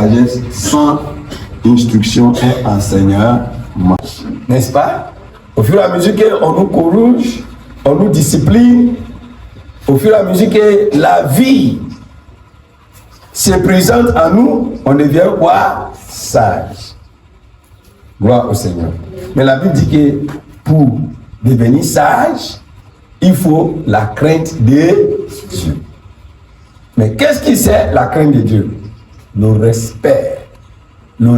sagesse, sans instruction et enseignement. N'est-ce pas? Au fur et à mesure qu'on nous corrige, on nous discipline, au fur et à mesure que la vie se présente à nous, on devient quoi? Sage. Gloire au Seigneur. Mais la Bible dit que pour devenir sage, il faut la crainte de Dieu. Mais qu'est-ce qui c'est la crainte de Dieu? Le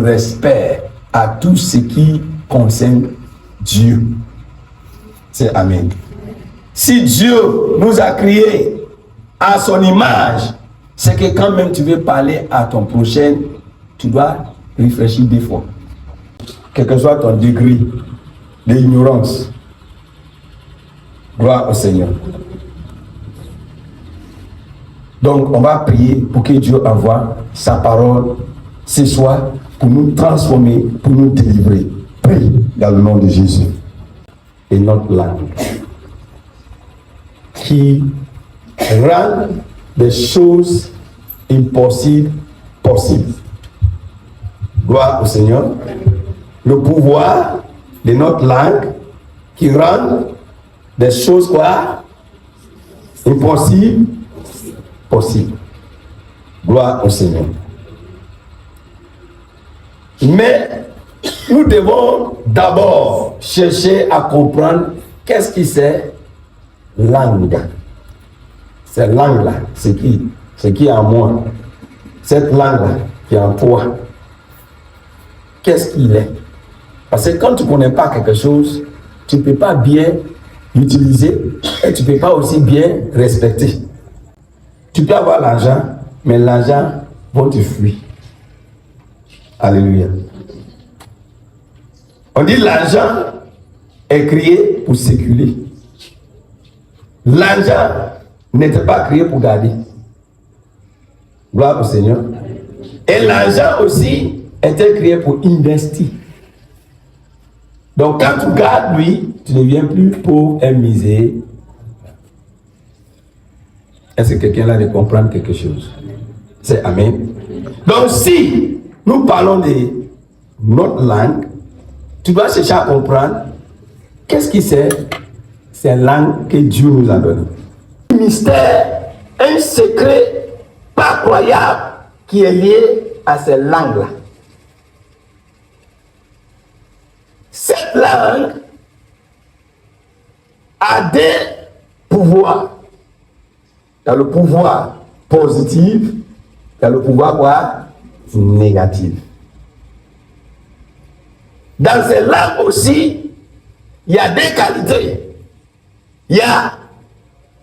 respect à tout ce qui concerne Dieu. C'est Amen. Si Dieu nous a créés à son image, c'est que quand même tu veux parler à ton prochain, tu dois réfléchir deux fois. Quel que soit ton degré d'ignorance. Gloire au Seigneur. Donc, on va prier pour que Dieu envoie sa parole ce soir pour nous transformer, pour nous délivrer. Prie dans le nom de Jésus. Et notre langue qui rend des choses impossibles possibles. Gloire au Seigneur. Le pouvoir de notre langue qui rend des choses quoi? Impossibles possibles. Gloire au Seigneur. Mais nous devons d'abord chercher à comprendre qu'est-ce qui c'est langue. Cette langue-là, c'est qui est en moi. Cette langue-là qui est en toi. Qu'est-ce qu'il est? Parce que quand tu ne connais pas quelque chose, tu ne peux pas bien l'utiliser et tu ne peux pas aussi bien respecter. Tu peux avoir l'argent, mais l'argent va te fuir. Alléluia. On dit l'argent est créé pour circuler. L'argent n'était pas créé pour garder. Gloire au Seigneur. Et l'argent aussi était créé pour investir. Donc quand tu gardes lui, tu ne deviens plus pauvre et misère. Est-ce que quelqu'un là de comprendre quelque chose? C'est Amen. Donc si nous parlons de notre langue, tu dois chercher à comprendre qu'est-ce qui c'est cette langue que Dieu nous a donnée. Un mystère, un secret pas croyable qui est lié à cette langue-là. Cette langue a des pouvoirs. Il y a le pouvoir positif, il y a le pouvoir quoi? Négatif. Dans ces langues aussi, il y a des qualités. Il y a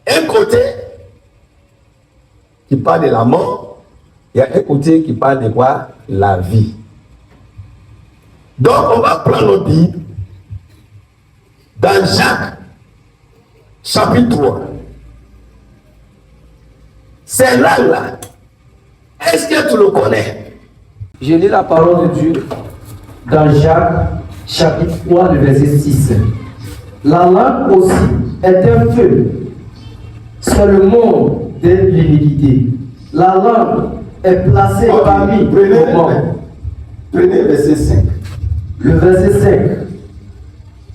un côté qui parle de la mort, il y a un côté qui parle de quoi? La vie. Donc on va prendre notre Bible dans Jacques chapitre 3. C'est là, est-ce que tu le connais? Je lis la parole de Dieu dans Jacques chapitre 3, le verset 6. La langue aussi est un feu. C'est le monde de l'humilité. La langue est placée parmi les morts. Prenez verset 5. Le verset 5.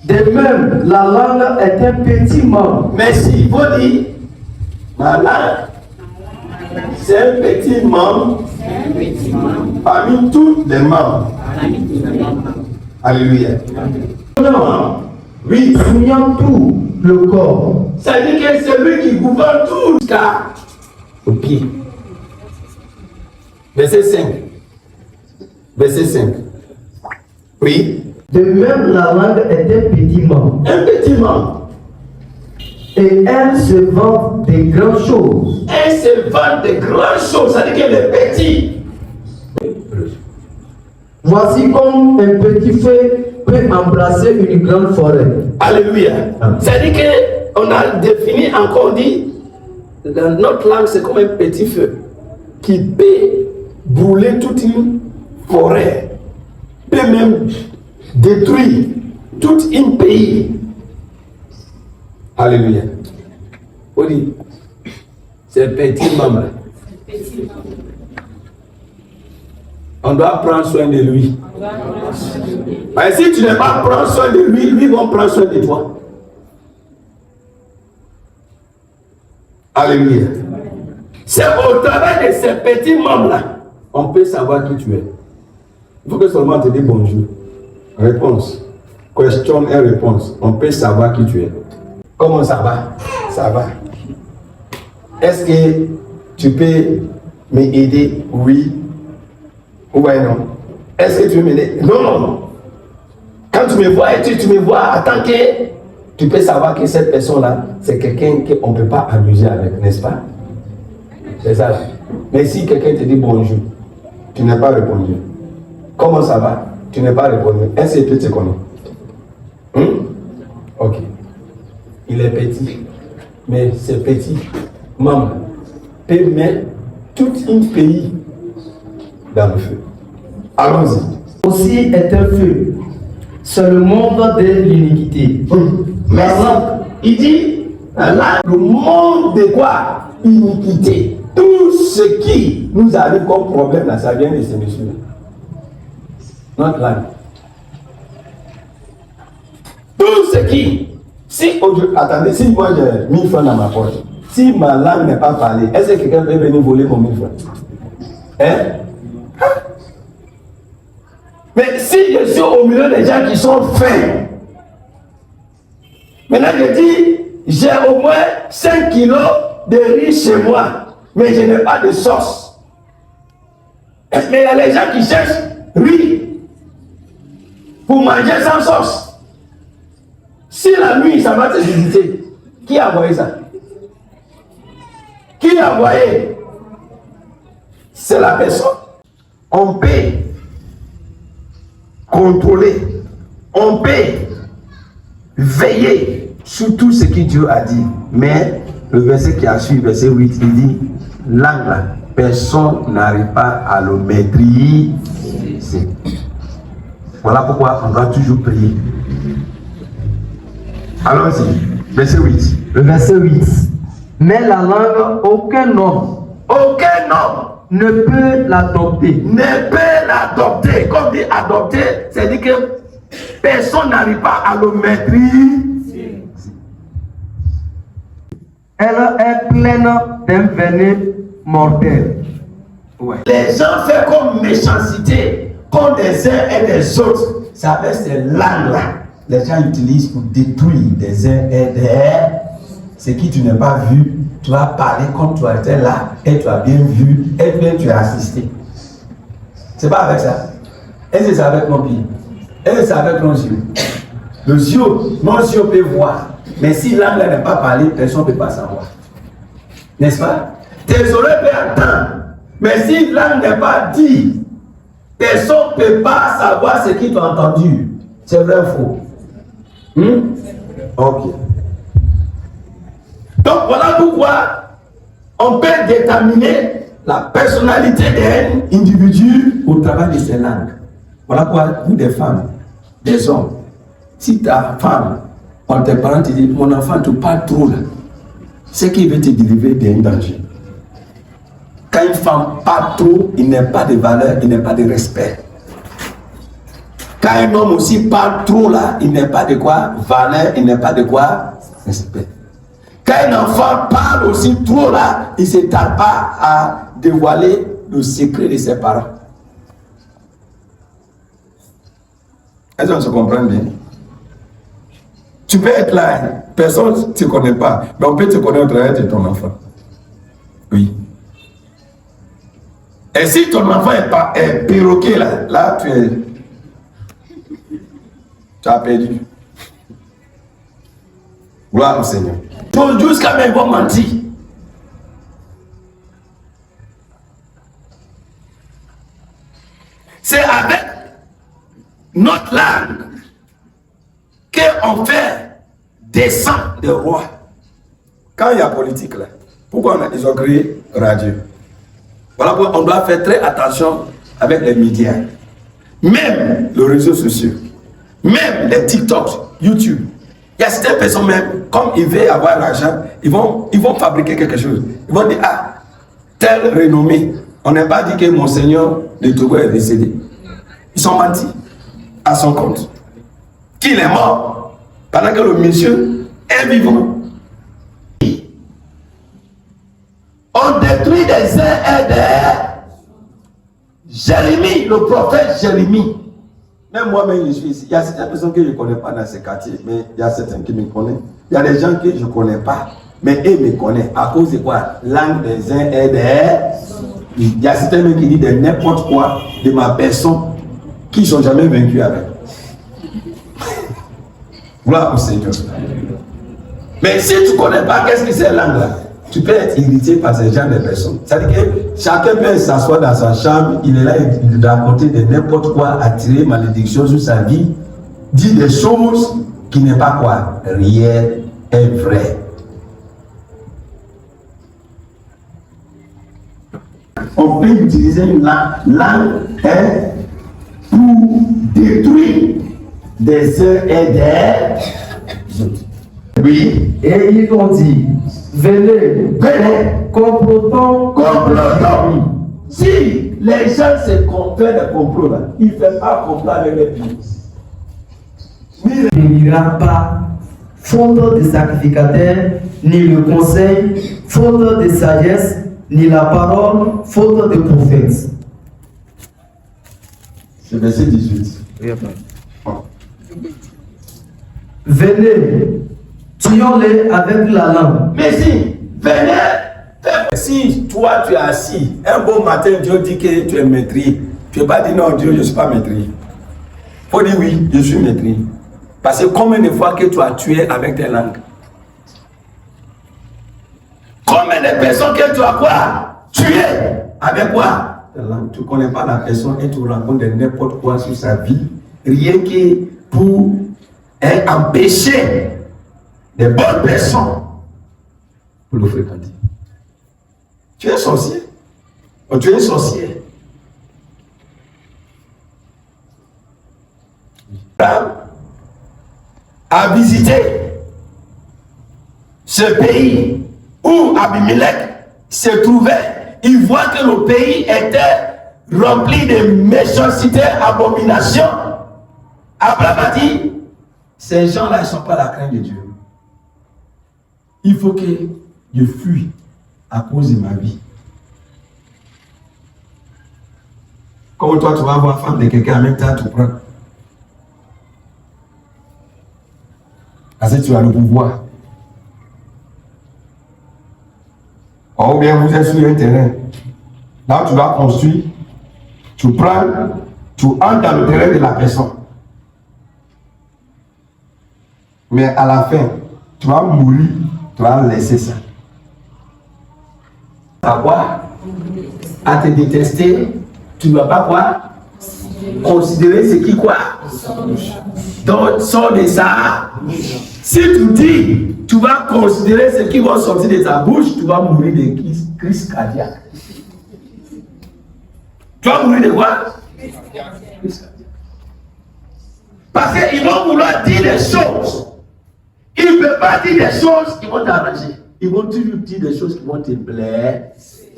De même, la langue est un petit membre. Merci. Il faut dire, ma langue, c'est un petit membre parmi tous les membres. Alléluia. Non. Oui. Souillant tout le corps. Ça veut dire que c'est lui qui gouverne tout jusqu'à au pied. Verset 5. Verset 5. Oui. De même, la langue est un petit membre. Un petit membre. Et elle se vante des grandes choses. Elle se vante de grandes choses. Ça veut dire qu'elle est petite. Voici comme un petit feu peut embrasser une grande forêt. Alléluia. Ça veut dire qu'on a défini encore, dit, dans notre langue, c'est comme un petit feu qui peut brûler toute une forêt, peut même détruire tout un pays. Alléluia. On dit, c'est petit membre. On doit prendre soin de lui. Mais si tu n'es pas prendre soin de lui, lui va prendre soin de toi. Alléluia. C'est au travers de ces petits membres-là, on peut savoir qui tu es. Il faut que seulement te dise bonjour. Réponse. Question et réponse. On peut savoir qui tu es. Comment ça va? Ça va. Est-ce que tu peux m'aider? Oui. Ou bien non? Est-ce que tu veux m'aider? Non, non, non. Quand tu me vois et tu me vois en tant que... Tu peux savoir que cette personne-là, c'est quelqu'un qu'on ne peut pas amuser avec, n'est-ce pas? C'est ça. Mais si quelqu'un te dit bonjour, tu n'as pas répondu. Comment ça va? Tu n'as pas répondu. Est-ce que tu te connais? Ok. Il est petit. Mais ce petit membre peut mettre tout un pays dans le feu. Allons-y. Aussi est un feu. C'est le monde de l'iniquité. Mais il dit, là, le monde de quoi? Iniquité. Tout ce qui nous arrive comme problème, là, ça vient de ces messieurs-là. Notre langue. Tout ce qui, si aujourd'hui, attendez, si moi j'ai 1000 francs dans ma poche, si ma langue n'est pas parlée, est-ce que quelqu'un peut venir voler mon 1000 francs? Hein? Mais si je suis au milieu des gens qui sont fins, maintenant je dis, j'ai au moins 5 kilos de riz chez moi, mais je n'ai pas de sauce. Mais il y a les gens qui cherchent riz pour manger sans sauce. Si la nuit ça va te visiter, qui a envoyé ça? Qui a envoyé? C'est la personne. On peut contrôler, on peut veiller sur tout ce que Dieu a dit. Mais le verset qui a suivi, verset 8, il dit, langue, personne n'arrive pas à le maîtriser. Voilà pourquoi on doit toujours prier. Allons-y, verset 8. Le verset 8. Mais la langue, aucun homme ne peut l'adopter. Ne peut l'adopter. Comme dit adopter, c'est-à-dire que personne n'arrive pas à le maîtriser. Elle est pleine d'un venin mortel. Ouais. Les gens font comme méchanceté contre les uns et les autres. C'est avec ces langues-là. Les gens utilisent pour détruire des uns et des autres. Ce qui tu n'as pas vu, tu as parlé comme tu étais là et tu as bien vu et bien tu as assisté. C'est pas avec ça. Et c'est avec mon pied. Et c'est avec nos yeux. Nos yeux peuvent voir. Mais si l'âme n'est pas parlé, personne ne peut pas savoir. N'est-ce pas? Tes oreilles peuvent entendre. Mais si l'âme n'est pas dit, personne ne peut pas savoir ce qu'ils ont entendu. C'est vrai ou faux? Ok. Donc voilà pourquoi on peut déterminer la personnalité d'un individu au travers de ses langues. Voilà pourquoi vous des femmes, des hommes, si ta femme, quand tes parents te disent mon enfant te parle trop là, c'est qu'il veut te délivrer d'un danger. Quand une femme parle trop, il n'est pas de valeur, il n'est pas de respect. Quand un homme aussi parle trop là, il n'est pas de quoi valeur, il n'est pas de quoi respect. Quand un enfant parle aussi trop là, il ne se tarde pas à dévoiler le secret de ses parents. Est-ce qu'on se comprend bien? Tu peux être là, personne ne te connaît pas, mais on peut te connaître au travers de ton enfant. Oui. Et si ton enfant est perroquet là tu as perdu. Gloire au Seigneur. Jusqu'à même ils vont mentir. C'est avec notre langue qu'on fait descendre des rois. Quand il y a politique là, pourquoi ils ont créé radio? Voilà pourquoi on doit faire très attention avec les médias. Même les réseaux sociaux, même les TikTok, YouTube. Il y a certaines personnes même, comme ils veulent avoir l'argent, ils vont fabriquer quelque chose. Ils vont dire, ah, telle renommée. On n'a pas dit que Monseigneur le Togo est décédé. Ils sont mentis à son compte. Qu'il est mort pendant que le monsieur est vivant. On détruit des uns et des Jérémie, le prophète Jérémie. Même moi-même, je suis ici. Il y a certaines personnes que je ne connais pas dans ces quartiers, mais il y a certains qui me connaissent. Il y a des gens que je ne connais pas, mais eux me connaissent. À cause de quoi? Langue des uns et des... Il y a certains qui disent de n'importe quoi de ma personne qui ne sont jamais vaincus avec. Gloire au Seigneur. Mais si tu ne connais pas qu'est-ce que c'est langue-là, tu peux être irrité par ces gens de personnes. C'est-à-dire que chacun peut s'asseoir dans sa chambre, il est là, il doit raconter de n'importe quoi, attirer malédiction sur sa vie, dire des choses qui n'est pas quoi, réel et vrai. On peut utiliser une langue pour détruire des uns et des autres. Oui. Et ils ont dit, venez, complotons. Si les gens se font des complots là, ils ne font pas complot avec les pays. Il n'ira pas, faute de sacrificateurs, ni le conseil, faute de sagesse, ni la parole, faute de prophètes. C'est verset 18. Venez, tuons-les avec la langue. Mais si, venez, si toi tu es assis, un beau matin Dieu dit que tu es maîtrise, tu ne peux pas dire non Dieu je ne suis pas maîtrise. Il faut dire oui, je suis maîtrise. Parce que combien de fois que tu as tué avec tes langues? Combien de personnes que tu as quoi? Tué avec quoi? Ta langue. Tu ne connais pas la personne et tu racontes de n'importe quoi sur sa vie, rien que pour empêcher des bonnes personnes pour le fréquenter. Tu es sorcier. Oh, tu es sorcier. A visité ce pays où Abimelech se trouvait, il voit que le pays était rempli de méchanceté, abomination. Abraham a dit, ces gens-là ne sont pas la crainte de Dieu. Il faut que je fuis à cause de ma vie. Comme toi, tu vas voir la femme de quelqu'un, en même temps, tu prends. Parce que tu as le pouvoir. Ou bien vous êtes sur un terrain. Là, tu vas construire. Tu prends, tu entres dans le terrain de la personne. Mais à la fin, tu vas mourir, tu vas laisser ça. À quoi? À te détester, tu ne vas pas quoi? Considérer ce qui quoi? Donc, sort de ça. Si tu dis, tu vas considérer ce qui va sortir de ta bouche, tu vas mourir de crise cardiaque. Tu vas mourir de quoi? Parce qu'ils vont vouloir dire des choses. Ils ne peuvent pas dire des choses qui vont t'arranger. Ils vont toujours dire des choses qui vont te blesser.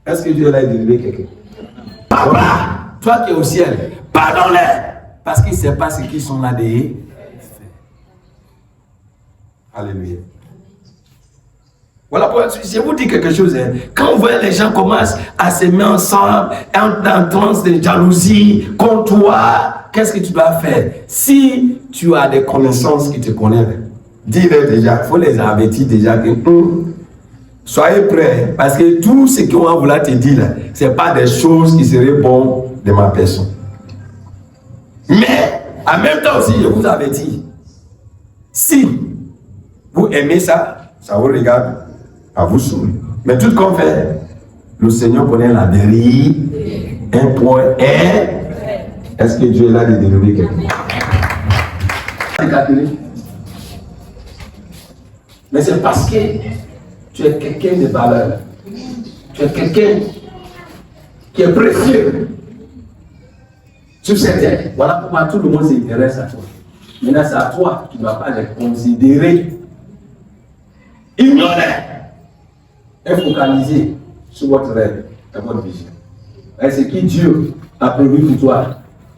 Est-ce que Dieu l'a dérivé quelqu'un? Papa, toi qui es au ciel, pardonne-les. Parce qu'ils ne savent pas ce qu'ils sont là de faire. Alléluia. Voilà pourquoi je vous dis quelque chose. Quand vous voyez les gens commencent à se mettre ensemble, en transe de jalousie contre toi, qu'est-ce que tu dois faire? Si tu as des connaissances qui te connaissent, dis-leur déjà, il faut les avertir déjà que soyez prêts. Parce que tout ce qu'on va vouloir te dire, ce n'est pas des choses qui seraient bonnes de ma personne. Mais en même temps aussi, je vous avertis, si vous aimez ça, ça vous regarde à vous saouler. Mais tout comme fait, le Seigneur connaît la vérité. Un point est, est-ce que Dieu est là de délivrer quelqu'un? Mais c'est parce que tu es quelqu'un de valeur. Tu es quelqu'un qui est précieux sur cette terre. Voilà pourquoi tout le monde s'intéresse à toi. Maintenant, c'est à toi qui ne dois pas les considérer. Ignorer et focaliser sur votre rêve. C'est votre vision. Et ce qui Dieu a prévu pour toi,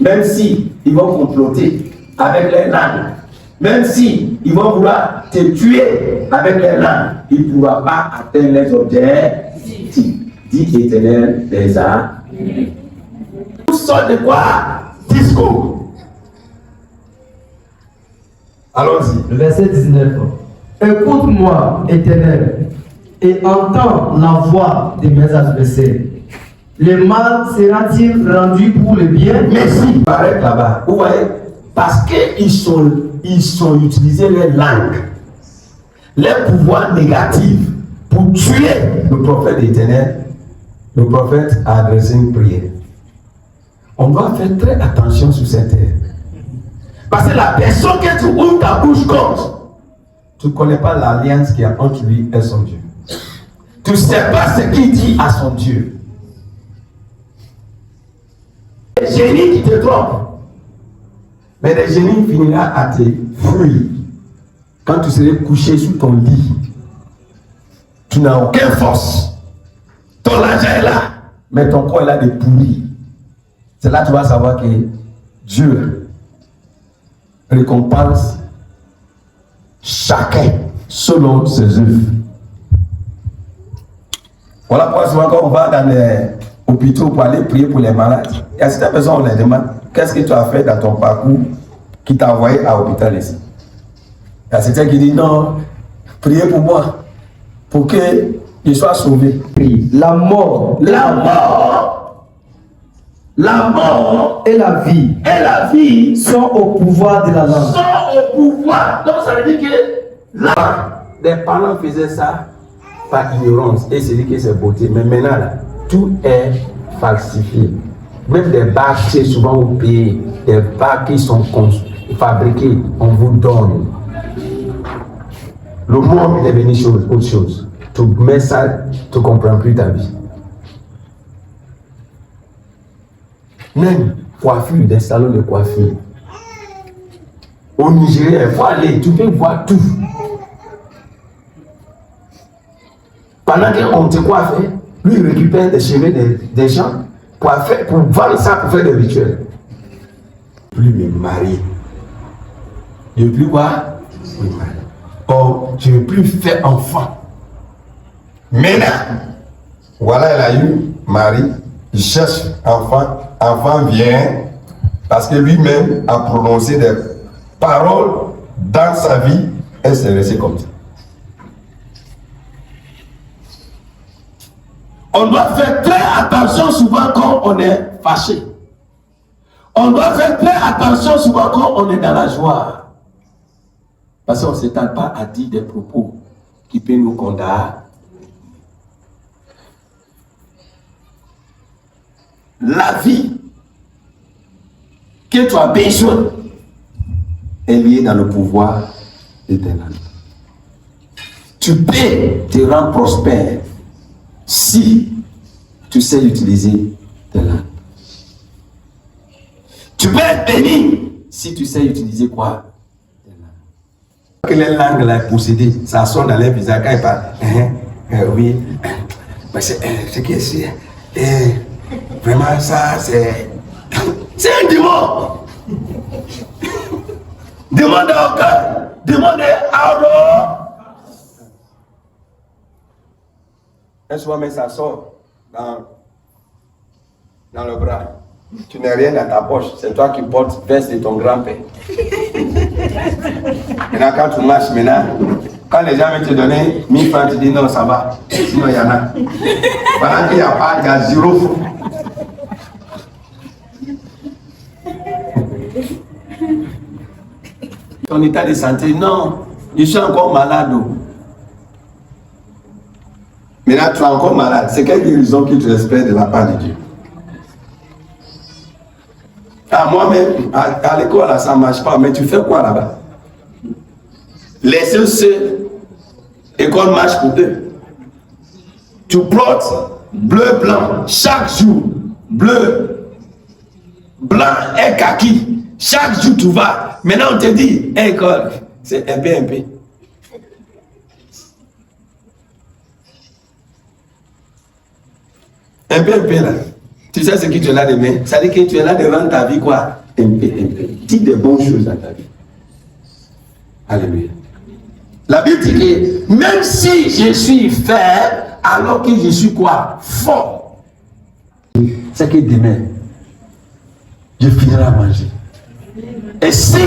même si ils vont comploter avec les langues, même si ils vont vouloir te tuer avec les langues, il ne pourra pas atteindre les objectifs. Dit Éternel des armées. Tout sort de quoi? Discours. Allons-y. Verset 19. Écoute-moi, Éternel, et entends la voix de mes adversaires. Le mal sera-t-il rendu pour le bien? Merci. Paraît là-bas. Vous voyez? Parce qu'ils ont utilisé les langues, les pouvoirs négatifs pour tuer le prophète éternel. Le prophète a adressé une prière. On doit faire très attention sur cette terre. Parce que la personne que tu ouvres ta bouche contre, tu ne connais pas l'alliance qu'il y a entre lui et son Dieu. Tu ne sais pas ce qu'il dit à son Dieu. Les génies qui te trompent. Mais les génies finira à te fuir. Quand tu serais couché sous ton lit, tu n'as aucune force. Ton argent est là, mais ton corps est là de pourri. C'est là que tu vas savoir que Dieu récompense chacun selon ses œuvres. Voilà pourquoi souvent quand on va dans les hôpitaux pour aller prier pour les malades, il y a certaines personnes, on les demande, qu'est-ce que tu as fait dans ton parcours qui t'a envoyé à l'hôpital ici? Il y a certains qui disent, non, priez pour moi, pour que je sois sauvé. Prie. La mort et la vie sont au pouvoir de la langue. Donc ça veut dire que là, les parents faisaient ça par ignorance et c'est dit que c'est beauté. Mais maintenant, là, tout est falsifié. Même des bacs, c'est souvent au pays, des bacs qui sont fabriqués, on vous donne. Le monde est devenu autre chose. Tu mets ça, tu ne comprends plus ta vie. Même coiffure, des salons de coiffure. Au Nigeria, il faut aller, tu peux voir tout. Pendant qu'on te coiffe, lui il récupère des cheveux des gens pour vendre ça pour faire des rituels. Plus me marier. Je ne veux plus quoi? Me marier. Or, je ne veux plus faire enfant. Maintenant, voilà, elle a eu mari, il cherche enfant, enfant vient, parce que lui-même a prononcé des paroles dans sa vie, elle s'est restée comme ça. On doit faire très attention souvent quand on est fâché. On doit faire très attention souvent quand on est dans la joie. Parce qu'on ne s'étale pas à dire des propos qui peuvent nous condamner. La vie que tu as besoin est liée dans le pouvoir éternel. Tu peux te rendre prospère si tu sais utiliser tes langues. Tu peux être béni si tu sais utiliser quoi? Tes langues. Que les langues là possédées, ça sort dans les visages quand ils parlent. Oui, c'est que c'est. Vraiment, ça, c'est un démon. Demandez au cœur. Demandez à l'eau. Un soir, mais ça sort dans le bras. Tu n'as rien dans ta poche. C'est toi qui portes veste de ton grand-père. Maintenant, quand tu marches, quand les gens veulent te donner 1000 francs, tu dis non, ça va. Sinon, il y en a. Pendant qu'il n'y a pas, il y a 0 francs. Ton état de santé, non, je suis encore malade. Maintenant, tu es encore malade. C'est quelle guérison que tu espères de la part de Dieu? Ah, moi-même, à l'école, là, ça ne marche pas. Mais tu fais quoi là-bas? Laissez ceux, l'école marche pour eux. Tu portes bleu, blanc, chaque jour. Bleu, blanc et kaki. Chaque jour, tu vas. Maintenant, on te dit, école, c'est un peu. Un peu là. Tu sais ce que tu es là demain. Ça veut dire que tu es là de rendre ta vie quoi? Un peu. Dis des bonnes choses dans ta vie. Alléluia. La Bible dit que même si je suis faible, alors que je suis quoi? Fort. C'est que demain, je finirai à manger. Et si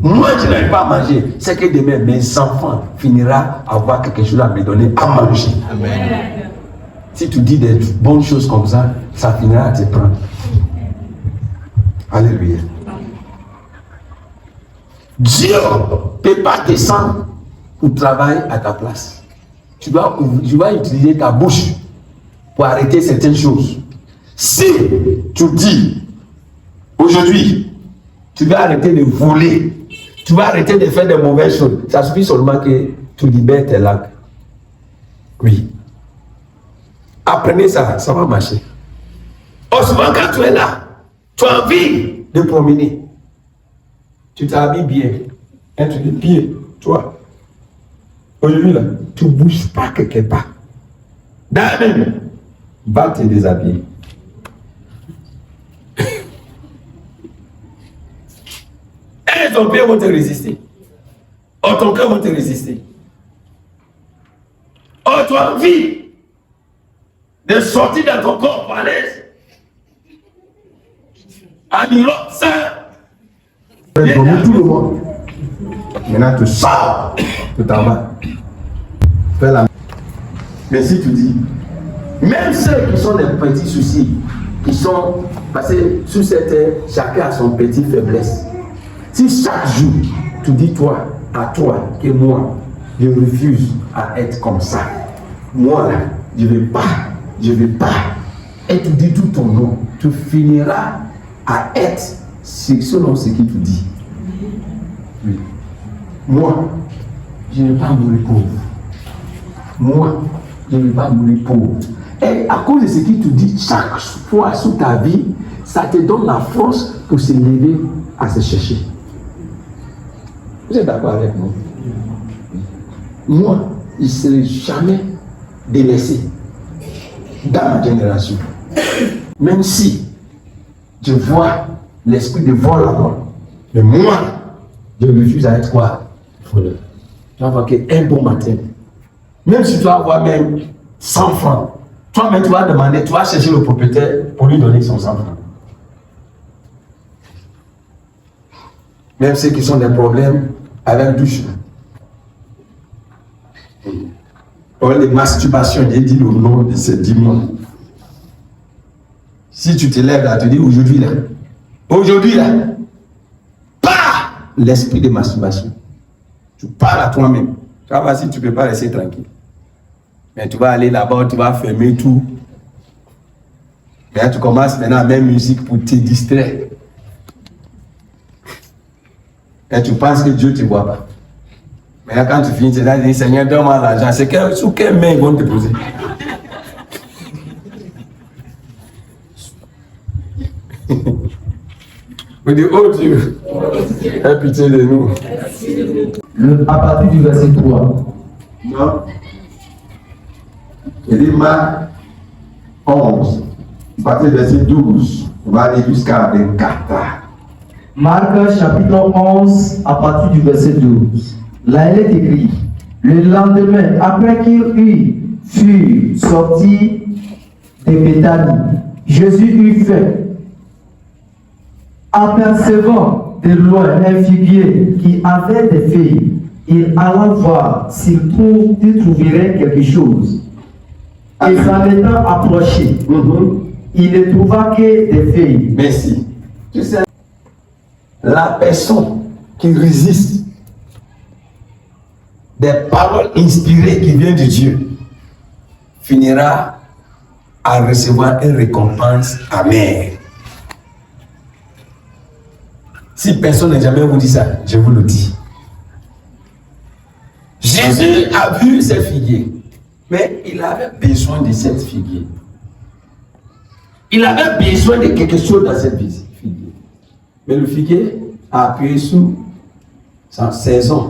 moi je n'arrive pas à manger, c'est que demain mes enfants finiront à avoir quelque chose à me donner à manger. Amen. Si tu dis des bonnes choses comme ça, ça finira à te prendre. Alléluia. Dieu ne peut pas descendre pour travailler à ta place. Tu dois utiliser ta bouche pour arrêter certaines choses. Si tu dis aujourd'hui, tu vas arrêter de voler, tu vas arrêter de faire des mauvaises choses, ça suffit seulement que tu libères tes langues. Oui. Apprenez ça, ça va marcher. Oh, souvent quand tu es là, tu as envie de promener. Tu t'habilles bien. Et tu dis bien, toi. Aujourd'hui là, tu ne bouges pas quelque part. D'ailleurs, va te déshabiller. Et ton pied vont te résister. Oh, ton cœur va te résister. Oh, tu as envie de sortir dans ton corps par l'aise. Annulons ça. Tout le monde. Maintenant, tu sors. Tu t'en vas. Fais la. Mais si tu dis, même ceux qui sont des petits soucis, qui sont passés sous cette terre, chacun a son petit faiblesse. Si chaque jour, tu dis toi, à toi, que moi, je refuse à être comme ça. Moi, là, je ne vais pas. Et tu dis tout ton nom. Tu finiras à être selon ce que tu dis. Oui. Moi, je ne vais pas mourir pauvre. Moi, je ne vais pas mourir pauvre. Et à cause de ce que tu dis chaque fois sous ta vie, ça te donne la force pour se lever à se chercher. Vous êtes d'accord avec moi? Moi, je ne serai jamais délaissé dans ma génération. Même si je vois l'esprit de vol là-bas. Mais moi, je refuse à être quoi? Voleur. Tu vas voir qu'un bon matin, même si tu vas avoir même 100 francs, toi-même tu vas demander, tu vas chercher le propriétaire pour lui donner son 100 francs. Même ceux qui sont des problèmes avec douche. Pour les masturbations, j'ai dit le nom de ces démons. Si tu te lèves là, tu dis aujourd'hui là, pas l'esprit de masturbation. Tu parles à toi-même. Tu vas voir si tu ne peux pas rester tranquille. Mais tu vas aller là-bas, tu vas fermer tout. Mais là, tu commences maintenant à mettre musique pour te distraire. Et tu penses que Dieu ne te voit pas. Mais là, quand tu finis, tu dis, Seigneur, donne-moi l'argent. C'est sous quelle main ils vont te poser? Vous dites, oh Dieu, aie pitié de nous. À partir du verset 3. Non. Il dit Marc 11, à partir du verset 12, on va aller jusqu'à 24. Marc chapitre 11, à partir du verset 12. Là, il est écrit, le lendemain, après qu'il fut sorti de Béthanie, Jésus eut faim. Apercevant de loin un figuier qui avait des feuilles, il alla voir s'il trouverait quelque chose. Et s'en étant approché, il ne trouva que des feuilles. Merci. Tu sais, la personne qui résiste des paroles inspirées qui viennent de Dieu finira à recevoir une récompense amère. Si personne n'a jamais vous dit ça, je vous le dis. Jésus a vu ces figuiers, mais il avait besoin de cette figuier. Il avait besoin de quelque chose dans cette figuier. Mais le figuier a appuyé sous sa saison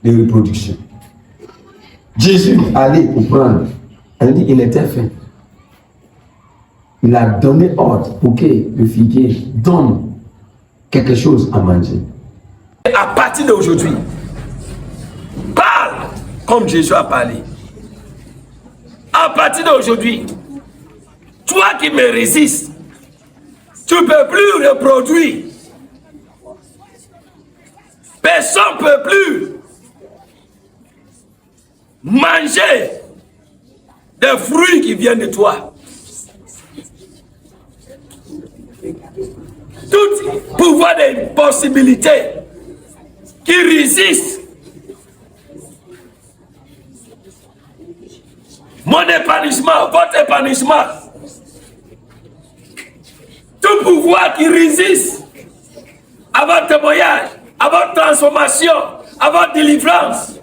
de reproduction. Jésus allait pour prendre. Elle dit il était faim. il a donné ordre pour que le figuier donne quelque chose à manger. Et à partir d'aujourd'hui, parle comme Jésus a parlé. À partir d'aujourd'hui, toi qui me résistes, tu ne peux plus reproduire. Personne ne peut plus manger des fruits qui viennent de toi. Tout pouvoir des possibilités qui résistent. Mon épanouissement, votre épanouissement. Tout pouvoir qui résiste à votre témoignage, à votre transformation, à votre délivrance.